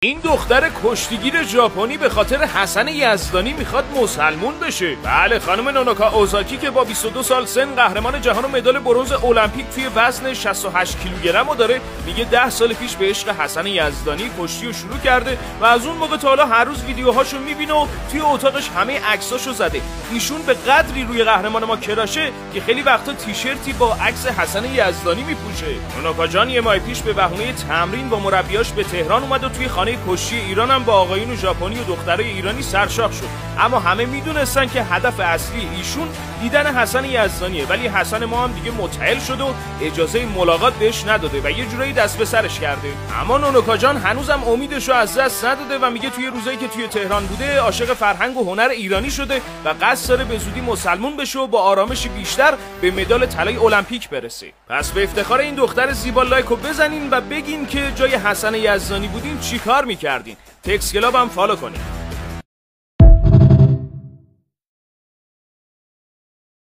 این دختر کشتیگیر ژاپنی به خاطر حسن یزدانی میخواد مسلمون بشه. بله، خانم نونوکا اوزاکی که با 22 سال سن قهرمان جهان و مدال برنز المپیک توی وزن 68 کیلوگرم رو داره، میگه 10 سال پیش به عشق حسن یزدانی کشتی رو شروع کرده و از اون موقع تا حالا هر روز ویدیوهاشو میبینه و توی اتاقش همه عکساشو زده. ایشون به قدری روی قهرمان ما کراشه که خیلی وقتا تیشرتی با عکس حسن یزدانی میپوشه. نونوکا جان یه ماه پیش به بهونه تمرین با مربیاش به تهران اومد و توی خانه کشتی ایران هم با آقایون ژاپنی و دخترای ایرانی سرشاخ شد. اما همه میدونستن که هدف اصلی ایشون دیدن حسن یزدانیه، ولی حسن ما هم دیگه متعل شد و اجازه ملاقات بهش نداده و یه جورایی دست به سرش کرده. اما نونوکا جان هنوزم امیدشو از دست نداده و میگه توی روزایی که توی تهران بوده عاشق فرهنگ و هنر ایرانی شده و قصد داره به زودی مسلمون بشه و با آرامش بیشتر به مدال طلای المپیک برسه. پس به افتخار این دختر زیبا لایکو بزنین و بگین که جای حسن یزدانی بودین چیکار می‌کردین. تکس کلاب هم فالو کنین.